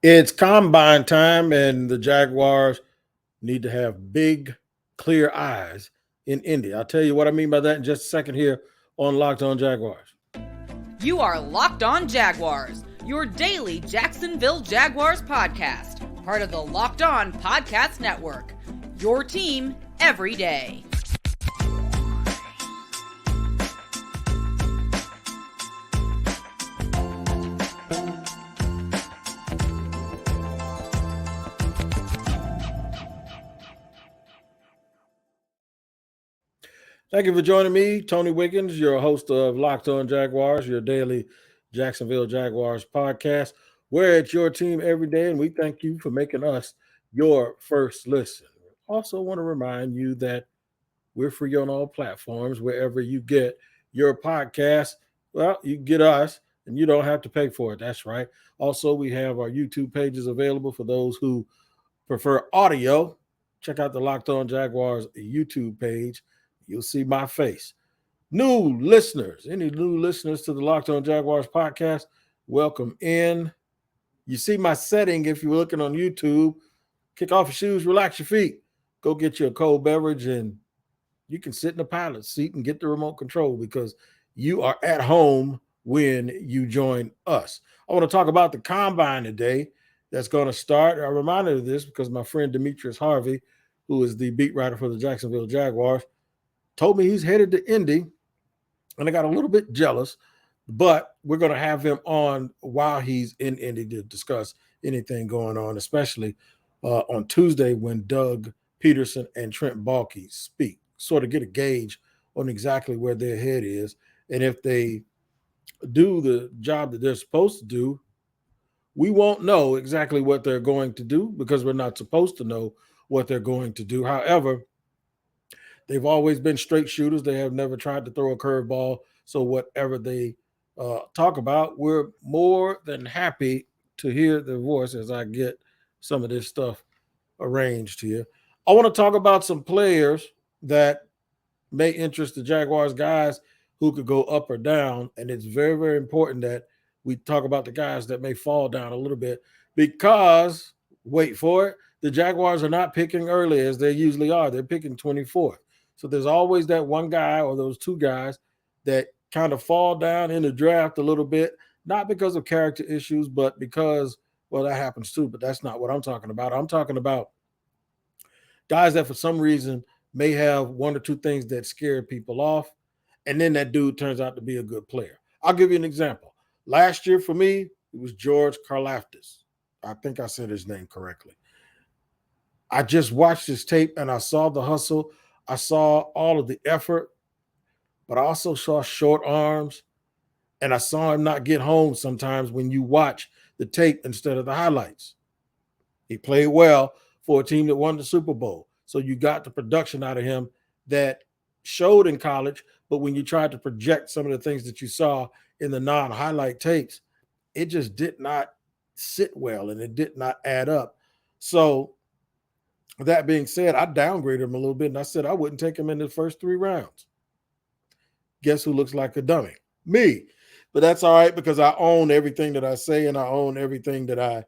It's combine time, and the Jaguars need to have big, clear eyes in Indy. I'll tell you what I mean by that in just a second here on Locked On Jaguars. You are Locked On Jaguars, your daily Jacksonville Jaguars podcast, part of the Locked On Podcast Network. Your team every day. Thank you for joining me, Tony Wiggins, your host of Locked On Jaguars, your daily Jacksonville Jaguars podcast. We're at your team every day, and we thank you for making us your first listen. Also, want to remind you that we're free on all platforms. Wherever you get your podcast, well, you get us, and you don't have to pay for it. That's right. Also, we have our YouTube pages available for those who prefer audio. Check out the Locked On Jaguars YouTube page. You'll see my face. New listeners, any new listeners to the Locked On Jaguars podcast, welcome in. You see my setting if you're looking on YouTube. Kick off your shoes, relax your feet. Go get you a cold beverage, and you can sit in the pilot's seat and get the remote control because you are at home when you join us. I want to talk about the combine today that's going to start. I'm reminded of this because my friend Demetrius Harvey, who is the beat writer for the Jacksonville Jaguars, told me he's headed to Indy, and I got a little bit jealous, but we're going to have him on while he's in Indy to discuss anything going on, especially on Tuesday when Doug Peterson and Trent Baalke speak, sort of get a gauge on exactly where their head is. And if they do the job that they're supposed to do, we won't know exactly what they're going to do because we're not supposed to know what they're going to do. However, they've always been straight shooters. They have never tried to throw a curveball. So whatever they talk about, we're more than happy to hear their voice as I get some of this stuff arranged here. I want to talk about some players that may interest the Jaguars, guys who could go up or down. And it's very, very important that we talk about the guys that may fall down a little bit because, wait for it, the Jaguars are not picking early as they usually are. They're picking 24th. So there's always that one guy or those two guys that kind of fall down in the draft a little bit, not because of character issues, but because, well, that happens too, but that's not what I'm talking about. I'm talking about guys that for some reason may have one or two things that scare people off, and then that dude turns out to be a good player. I'll give you an example. Last year for me, it was George Karlaftis. I think I said his name correctly. I just watched his tape and I saw the hustle. I saw all of the effort, but I also saw short arms, and I saw him not get home sometimes when you watch the tape instead of the highlights. He played well for a team that won the Super Bowl. So you got the production out of him that showed in college, but when you tried to project some of the things that you saw in the non-highlight tapes, it just did not sit well and it did not add up. So that being said, I downgraded him a little bit and I said I wouldn't take him in the first 3 rounds. Guess who looks like a dummy? Me. But that's all right because I own everything that I say and I own everything that I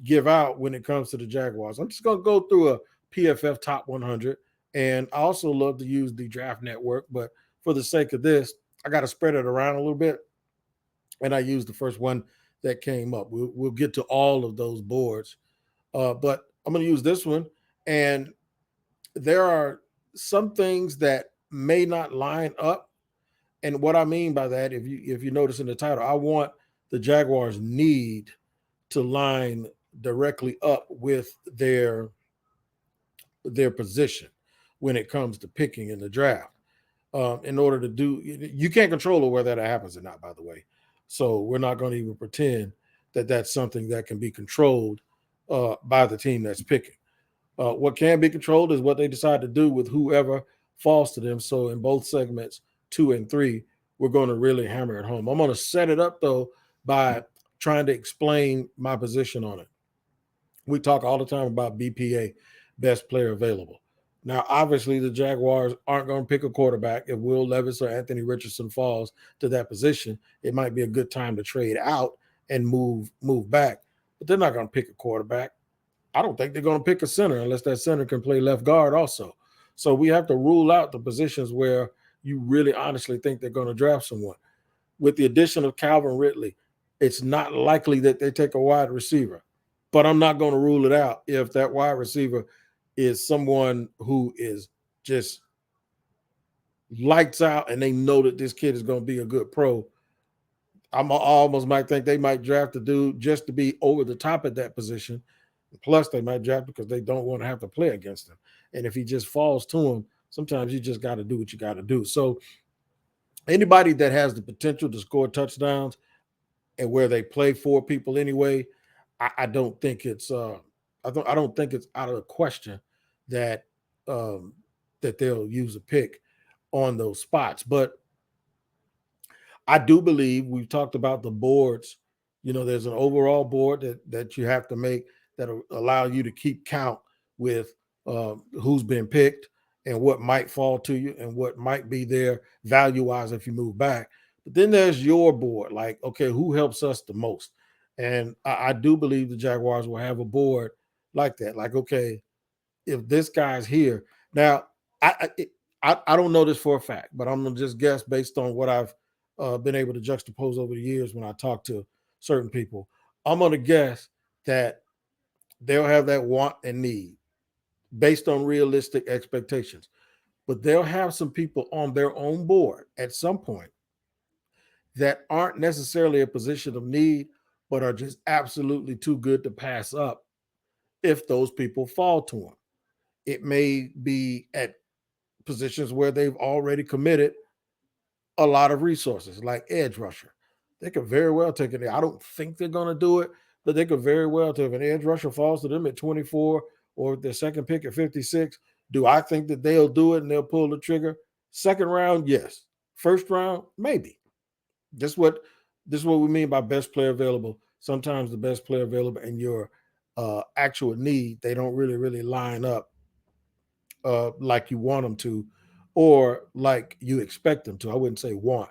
give out when it comes to the Jaguars. I'm just going to go through a PFF top 100. And I also love to use the draft network, but for the sake of this, I got to spread it around a little bit. And I used the first one that came up. We'll get to all of those boards. But I'm going to use this one. And there are some things that may not line up. And what I mean by that, if you notice in the title, I want the Jaguars need to line directly up with their position when it comes to picking in the draft. In order to do, you can't control whether that happens or not, by the way. So we're not going to even pretend that that's something that can be controlled by the team that's picking. What can be controlled is what they decide to do with whoever falls to them. So in both segments 2 and 3, we're going to really hammer it home. I'm going to set it up, though, by trying to explain my position on it. We talk all the time about BPA, best player available. Now, obviously, the Jaguars aren't going to pick a quarterback. If Will Levis or Anthony Richardson falls to that position, it might be a good time to trade out and move back. but they're not going to pick a quarterback. I don't think they're going to pick a center unless that center can play left guard also. So we have to rule out the positions where you really honestly think they're going to draft someone. With the addition of Calvin Ridley, it's not likely that they take a wide receiver. But I'm not going to rule it out if that wide receiver is someone who is just lights out and they know that this kid is going to be a good pro. I almost might think they might draft a dude just to be over the top at that position. Plus, they might draft because they don't want to have to play against him. And if he just falls to him, sometimes you just got to do what you got to do. So anybody that has the potential to score touchdowns and where they play for people anyway, I don't think it's I don't think it's out of the question that that they'll use a pick on those spots. But I do believe we've talked about the boards. You know, there's an overall board that you have to make that'll allow you to keep count with who's been picked and what might fall to you and what might be there value wise if you move back. But then there's your board, like, okay, who helps us the most? And I do believe the Jaguars will have a board like that. Like, okay, if this guy's here now, I don't know this for a fact, but I'm gonna just guess based on what I've been able to juxtapose over the years when I talk to certain people. I'm gonna guess that they'll have that want and need based on realistic expectations, but they'll have some people on their own board at some point that aren't necessarily a position of need, but are just absolutely too good to pass up if those people fall to them. It may be at positions where they've already committed a lot of resources, like edge rusher. They could very well take it. I don't think they're going to do it, but they could very well take if an edge rusher falls to them at 24 or their second pick at 56. Do I think that they'll do it and they'll pull the trigger? Second round, yes. First round, maybe. This is what we mean by best player available. Sometimes the best player available and your actual need, they don't really line up like you want them to, or like you expect them to. I wouldn't say want,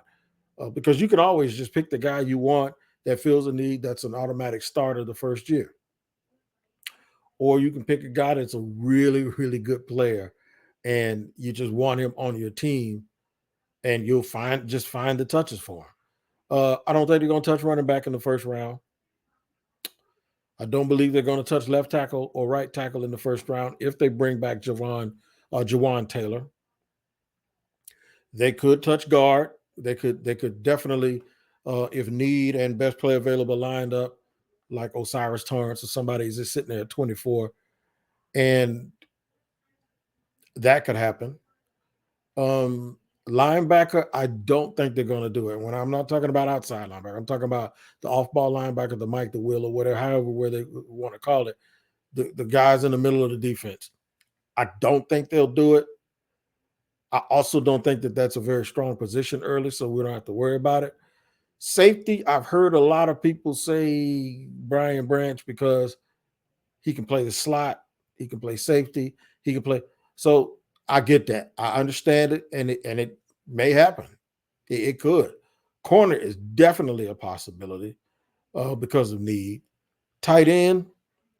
because you can always just pick the guy you want that fills a need that's an automatic starter the first year. Or you can pick a guy that's a really good player and you just want him on your team and you'll find the touches for him. I don't think they're going to touch running back in the first round. I don't believe they're going to touch left tackle or right tackle in the first round if they bring back Jawan Taylor. They could touch guard. They could definitely, if need and best player available lined up, like Osiris Torrance or somebody is just sitting there at 24, and that could happen. Linebacker, I don't think they're going to do it. When I'm not talking about outside linebacker, I'm talking about the off-ball linebacker, the Mike, the Will, or whatever, however where they want to call it, the guys in the middle of the defense. I don't think they'll do it. I also don't think that that's a very strong position early, so we don't have to worry about it. Safety, I've heard a lot of people say Brian Branch because he can play the slot, he can play safety, he can play. So I get that. I understand it, and it may happen. It could. Corner is definitely a possibility because of need. Tight end,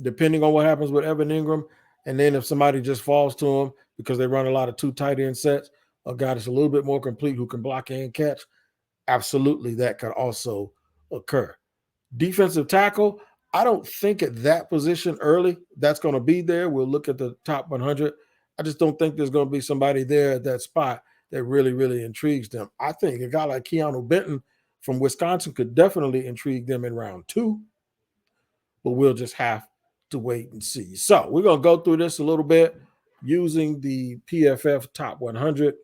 depending on what happens with Evan Ingram, and then if somebody just falls to him because they run a lot of two tight end sets, a guy that's a little bit more complete who can block and catch, absolutely that could also occur. Defensive tackle, I don't think at that position early that's going to be there. We'll look at the top 100. I just don't think there's going to be somebody there at that spot that really intrigues them. I think a guy like Keanu Benton from Wisconsin could definitely intrigue them in round 2, but we'll just have to wait and see. So we're going to go through this a little bit using the PFF top 100,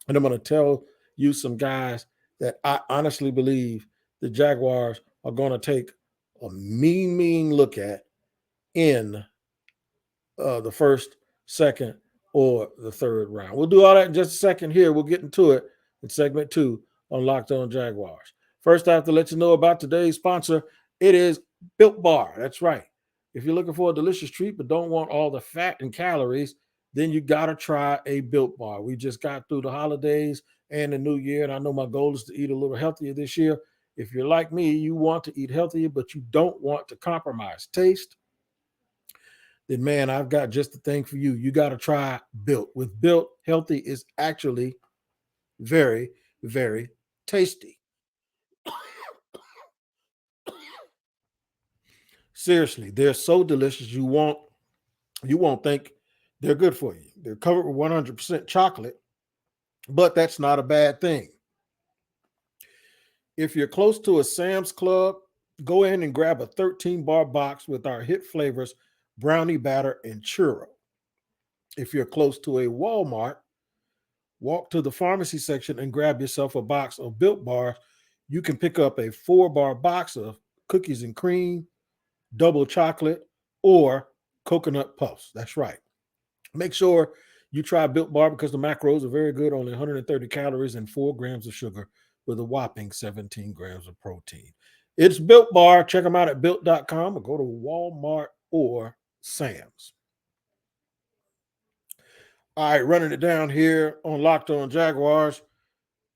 and I'm going to tell you some guys that I honestly believe the Jaguars are going to take a mean look at in the first, second, or the third round. We'll do all that in just a second here. We'll get into it in segment 2 on Locked On Jaguars. First, I have to let you know about today's sponsor. It is Built Bar. That's right. If you're looking for a delicious treat but don't want all the fat and calories, then you got to try a Built Bar. We just got through the holidays and the new year, and I know my goal is to eat a little healthier this year. If you're like me, you want to eat healthier, but you don't want to compromise taste, then man, I've got just the thing for you. You got to try Built. With Built, healthy is actually very, very tasty. Seriously, they're so delicious you won't think they're good for you. They're covered with 100% chocolate, but that's not a bad thing. If you're close to a Sam's Club, go in and grab a 13-bar box with our hit flavors, brownie batter and churro. If you're close to a Walmart, walk to the pharmacy section and grab yourself a box of Built Bars. You can pick up a 4-bar box of cookies and cream, double chocolate, or coconut puffs. That's right. Make sure you try Built Bar because the macros are very good, only 130 calories and 4 grams of sugar with a whopping 17 grams of protein. It's Built Bar. Check them out at built.com or go to Walmart or Sam's. All right, running it down here on Locked On Jaguars.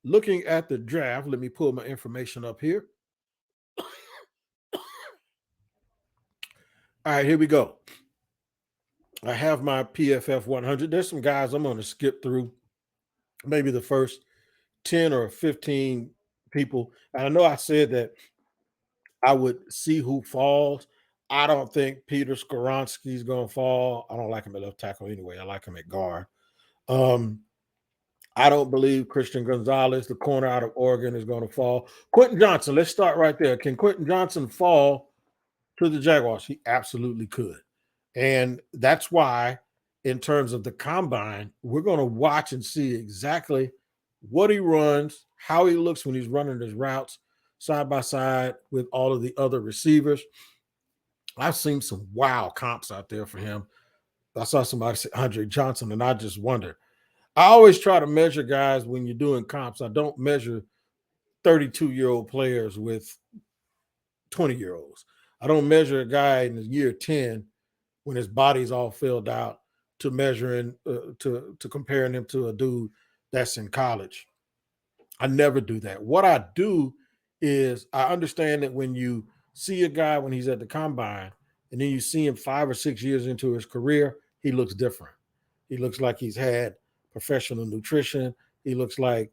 Looking at the draft, let me pull my information up here. All right, here we go. I have my PFF 100. There's some guys I'm going to skip through, maybe the first 10 or 15 people. And I know I said that I would see who falls. I don't think Peter Skoronski's going to fall. I don't like him at left tackle anyway. I like him at guard. I don't believe Christian Gonzalez, the corner out of Oregon, is going to fall. Quentin Johnson, let's start right there. Can Quentin Johnson fall to the Jaguars? He absolutely could. And that's why, in terms of the combine, we're going to watch and see exactly what he runs, how he looks when he's running his routes side by side with all of the other receivers. I've seen some wow comps out there for him. I saw somebody say Andre Johnson, and I just wonder. I always try to measure guys when you're doing comps. I don't measure 32-year-old players with 20-year-olds. I don't measure a guy in the year 10 when his body's all filled out to measuring to comparing him to a dude that's in college. I never do that. What I do is I understand that when you see a guy when he's at the combine and then you see him 5 or 6 years into his career, he looks different. He looks like he's had professional nutrition. He looks like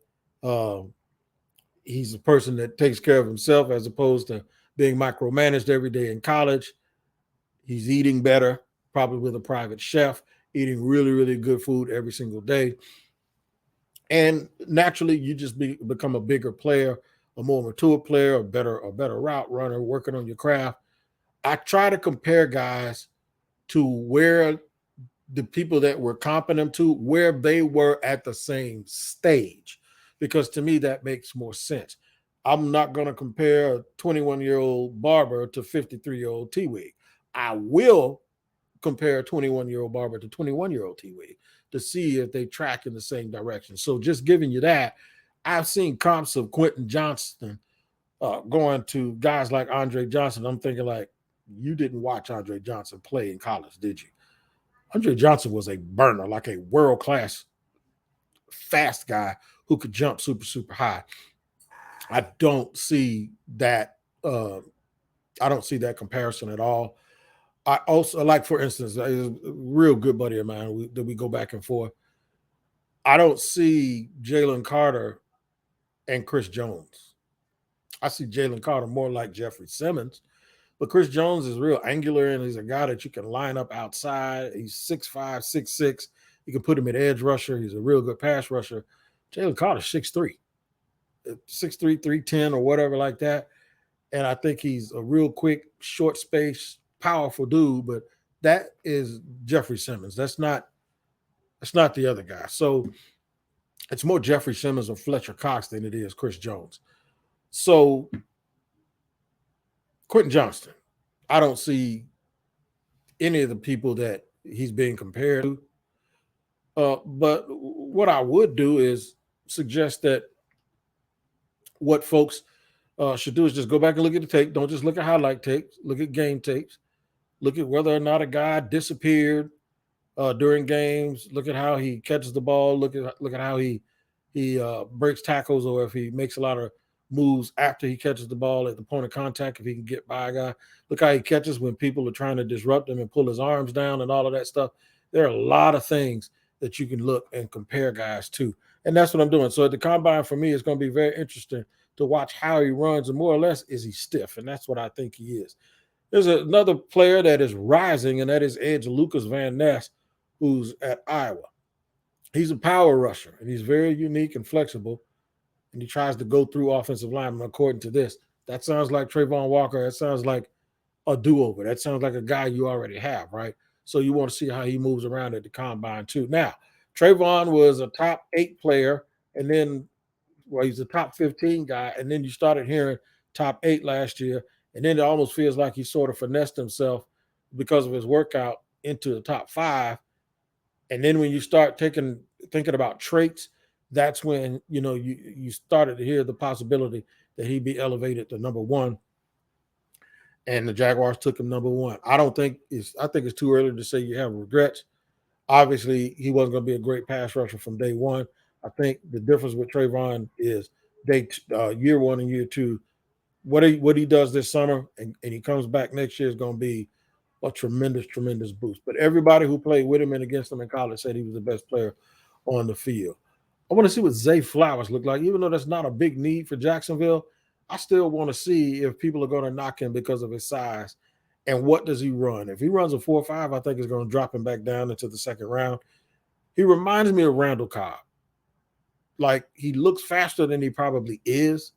he's a person that takes care of himself as opposed to being micromanaged every day in college. He's eating better, probably with a private chef, eating really, really good food every single day. And naturally, you just become a bigger player, a more mature player, a better route runner, working on your craft. I try to compare guys to where the people that we're comping them to, where they were at the same stage, because to me, that makes more sense. I'm not going to compare a 21-year-old Barber to 53-year-old T-Wig. I will compare a 21-year-old Barber to 21-year-old T-Wig to see if they track in the same direction. So just giving you that, I've seen comps of Quentin Johnston going to guys like Andre Johnson. I'm thinking like, you didn't watch Andre Johnson play in college, did you? Andre Johnson was a burner, like a world-class fast guy who could jump super, super high. I don't see that. I don't see that comparison at all. I also like, for instance, a real good buddy of mine that we go back and forth. I don't see Jalen Carter and Chris Jones. I see Jalen Carter more like Jeffrey Simmons, but Chris Jones is real angular, and he's a guy that you can line up outside. He's 6'5", 6'6". You can put him at edge rusher. He's a real good pass rusher. Jalen Carter's 6'3", 6'3", 310 or whatever like that. And I think he's a real quick, short space, powerful dude, but that is Jeffrey Simmons. That's not the other guy. So it's more Jeffrey Simmons or Fletcher Cox than it is Chris Jones. So Quentin Johnston, I don't see any of the people that he's being compared to. But what I would do is suggest that what folks should do is just go back and look at the tape. Don't just look at highlight tapes. Look at game tapes. Look at whether or not a guy disappeared during games. Look at how he catches the ball. Look at how he breaks tackles, or if he makes a lot of moves after he catches the ball at the point of contact if he can get by a guy. Look how he catches when people are trying to disrupt him and pull his arms down and all of that stuff. There are a lot of things that you can look and compare guys to. And that's what I'm doing. So at the combine for me, it's going to be very interesting to watch how he runs and more or less is he stiff. And that's what I think he is. There's another player that is rising, and that is Edge Lucas Van Ness, who's at Iowa. He's a power rusher, and he's very unique and flexible, and he tries to go through offensive linemen according to this. That sounds like Trayvon Walker. That sounds like a do-over. That sounds like a guy you already have, right? So you want to see how he moves around at the combine too. Now, Trayvon was a top 8 player, and then, well, he's a top 15 guy, and then you started hearing top 8 last year, and then it almost feels like he sort of finessed himself because of his workout into the top 5. And then when you start thinking about traits, that's when you started to hear the possibility that he'd be elevated to number 1, and the Jaguars took him number 1. I think it's too early to say you have regrets. Obviously, he wasn't going to be a great pass rusher from day 1. I think the difference with Trayvon is year 1 and year 2. What he does this summer and he comes back next year is going to be a tremendous, tremendous boost. But everybody who played with him and against him in college said he was the best player on the field. I want to see what Zay Flowers looked like. Even though that's not a big need for Jacksonville, I still want to see if people are going to knock him because of his size. And what does he run? If he runs a 4.5, I think it's going to drop him back down into the second round. He reminds me of Randall Cobb. Like, he looks faster than he probably is,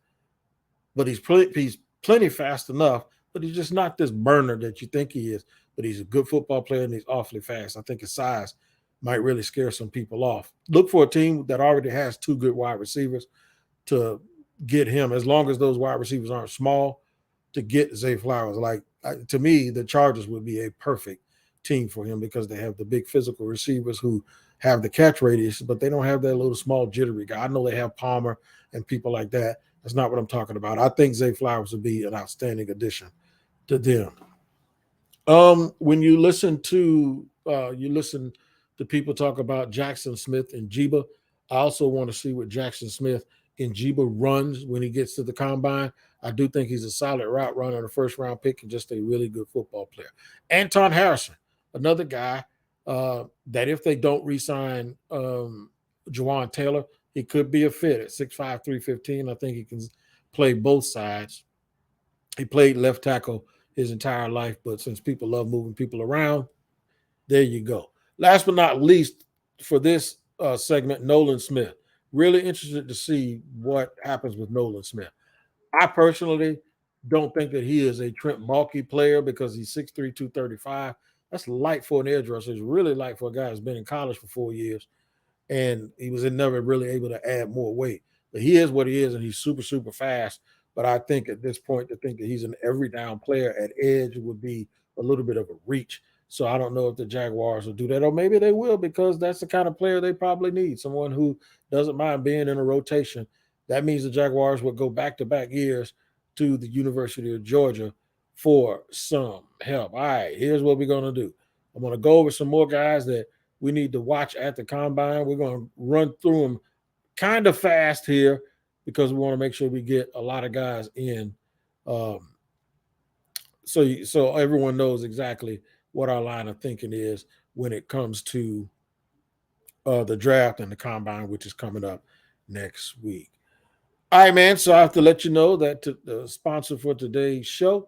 but he's plenty fast enough, but he's just not this burner that you think he is. But he's a good football player, and he's awfully fast. I think his size might really scare some people off. Look for a team that already has 2 good wide receivers to get him, as long as those wide receivers aren't small, to get Zay Flowers. Like, to me, the Chargers would be a perfect team for him because they have the big physical receivers who have the catch radius, but they don't have that little small jittery guy. I know they have Palmer and people like that. That's not what I'm talking about. I think Zay Flowers would be an outstanding addition to them. When you listen to people talk about Jackson Smith and Jiba, I also want to see what Jackson Smith and Jiba runs when he gets to the combine. I do think he's a solid route runner, a first-round pick, and just a really good football player. Anton Harrison, another guy that if they don't re-sign Juwan Taylor, he could be a fit at 6'5", 315. I think he can play both sides. He played left tackle his entire life, but since people love moving people around, there you go. Last but not least for this segment, Nolan Smith. Really interested to see what happens with Nolan Smith. I personally don't think that he is a Trent Baalke player because he's 6'3", 235. That's light for an edge rusher. It's really light for a guy who's been in college for 4 years, and he was never really able to add more weight. But he is what he is, and he's super, super fast. But I think at this point, to think that he's an every down player at edge would be a little bit of a reach. So I don't know if the Jaguars will do that, or maybe they will because that's the kind of player they probably need, someone who doesn't mind being in a rotation. That means the Jaguars would go back-to-back years to the University of Georgia for some help. All right, here's what we're going to do. I'm going to go over some more guys that we need to watch at the combine. We're going to run through them kind of fast here because we want to make sure we get a lot of guys in so everyone knows exactly what our line of thinking is when it comes to the draft and the combine, which is coming up next week. All right, man. So I have to let you know that the sponsor for today's show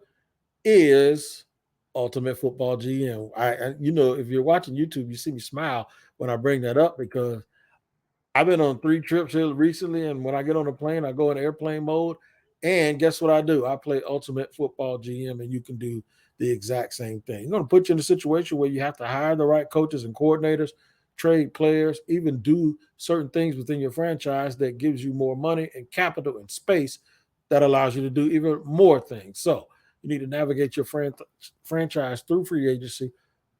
is Ultimate Football GM. If you're watching YouTube, you see me smile when I bring that up because I've been on 3 trips here recently, and when I get on a plane, I go in airplane mode. And guess what I do? I play Ultimate Football GM, and you can do the exact same thing. I'm going to put you in a situation where you have to hire the right coaches and coordinators, trade players, even do certain things within your franchise that gives you more money and capital and space that allows you to do even more things. So you need to navigate your franchise through free agency,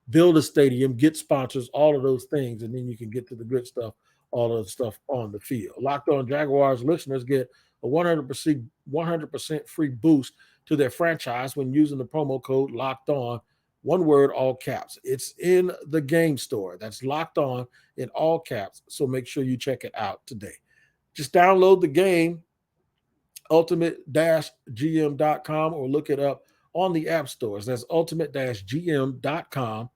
build a stadium, get sponsors, all of those things, and then you can get to the good stuff, all of the stuff on the field. Locked On Jaguars listeners get a 100% free boost to their franchise when using the promo code Locked On, one word, all caps. It's in the game store. That's Locked On in all caps, so make sure you check it out today. Just download the game ultimate-gm.com, or look it up on the app stores. That's ultimate-gm.com.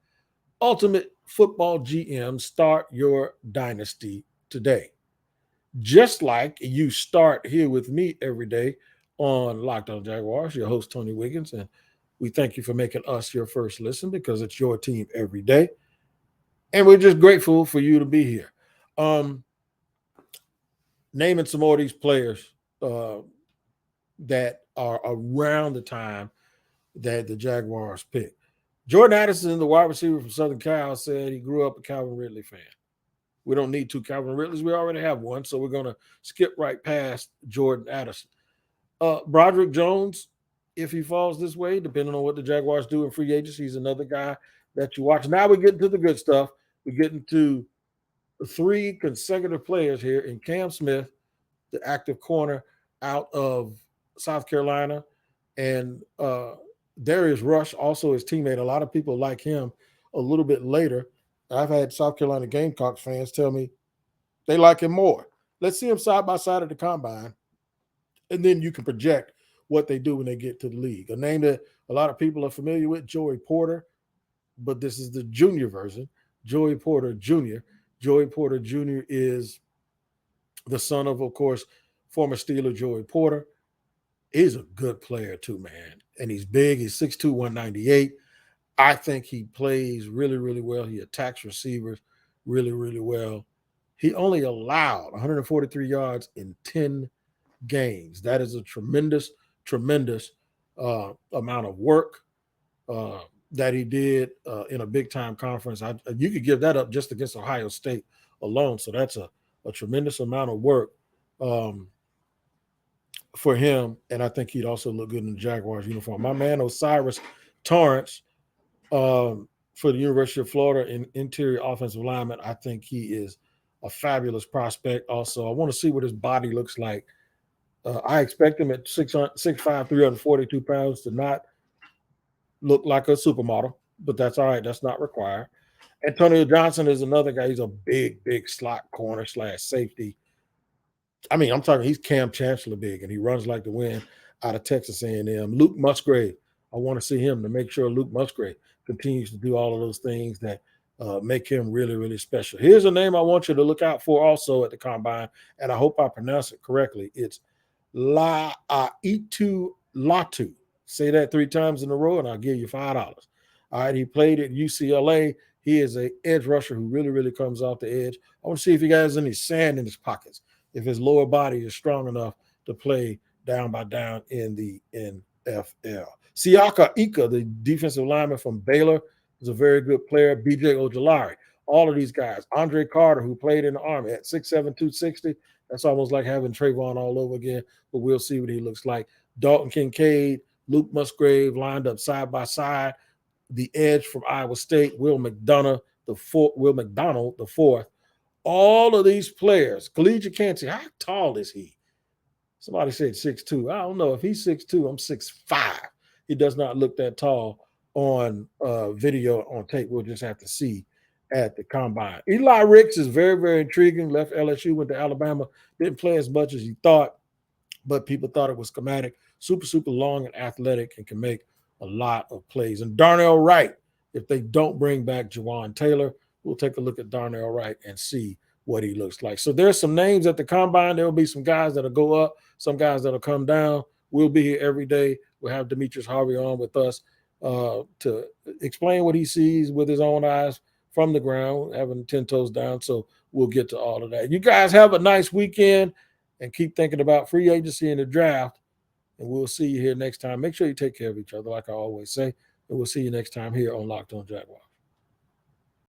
Ultimate Football GM. Start your dynasty today. Just like you start here with me every day on Locked On Jaguars, your host, Tony Wiggins. And we thank you for making us your first listen because it's your team every day. And we're just grateful for you to be here. Naming some more of these players that are around the time that the Jaguars picked. Jordan Addison, the wide receiver from Southern Cal, said he grew up a Calvin Ridley fan. We don't need two Calvin Ridleys. We already have one, so we're going to skip right past Jordan Addison. Broderick Jones, if he falls this way, depending on what the Jaguars do in free agency, he's another guy that you watch. Now we're getting to the good stuff. We're getting to 3 consecutive players here in Cam Smith, the active corner out of South Carolina, and Darius Rush, also his teammate. A lot of people like him a little bit later. I've had South Carolina Gamecocks fans tell me they like him more. Let's see him side by side at the combine, and then you can project what they do when they get to the league. A name that a lot of people are familiar with, Joey Porter, but this is the junior version, Joey Porter Jr. Joey Porter Jr. is the son of course, former Steeler Joey Porter. He's a good player too, man, and he's big. He's 6'2", 198. I think he plays really, really well. He attacks receivers really, really well. He only allowed 143 yards in 10 games. That is a tremendous, tremendous amount of work that he did in a big-time conference. You could give that up just against Ohio State alone. So that's a tremendous amount of work for him, and I think he'd also look good in the Jaguars uniform. My man Osiris Torrance, for the University of Florida in interior offensive lineman, I think he is a fabulous prospect. Also, I want to see what his body looks like. I expect him at 6'5", 342 pounds to not look like a supermodel, but that's all right. That's not required. Antonio Johnson is another guy. He's a big, big slot corner / safety. I mean, I'm talking he's Cam Chancellor big, and he runs like the wind out of Texas A&M. Luke Musgrave, I want to see him to make sure Luke Musgrave continues to do all of those things that make him really, really special. Here's a name I want you to look out for also at the combine, and I hope I pronounce it correctly. It's Laitu Latu. Say that 3 times in a row, and I'll give you $5. All right, he played at UCLA. He is an edge rusher who really, really comes off the edge. I want to see if he has any sand in his pockets, if his lower body is strong enough to play down by down in the NFL. Siaka Ika, the defensive lineman from Baylor, is a very good player. BJ Ojolari, all of these guys. Andre Carter, who played in the Army at 6'7", 260. That's almost like having Trayvon all over again, but we'll see what he looks like. Dalton Kincaid, Luke Musgrave lined up side by side. The edge from Iowa State, Will McDonough, the fourth. All of these players, collegiate Kansas, how tall is he? Somebody said 6'2". I don't know. If he's 6'2", I'm 6'5". He does not look that tall on video, on tape. We'll just have to see at the combine. Eli Ricks is very, very intriguing. Left LSU, went to Alabama. Didn't play as much as he thought, but people thought it was schematic. Super, super long and athletic, and can make a lot of plays. And Darnell Wright, if they don't bring back Jawan Taylor, we'll take a look at Darnell Wright and see what he looks like. So there's some names at the combine. There will be some guys that'll go up, some guys that'll come down. We'll be here every day. We'll have Demetrius Harvey on with us to explain what he sees with his own eyes from the ground, having 10 toes down. So we'll get to all of that. You guys have a nice weekend and keep thinking about free agency and the draft. And we'll see you here next time. Make sure you take care of each other, like I always say. And we'll see you next time here on Locked On Jaguars.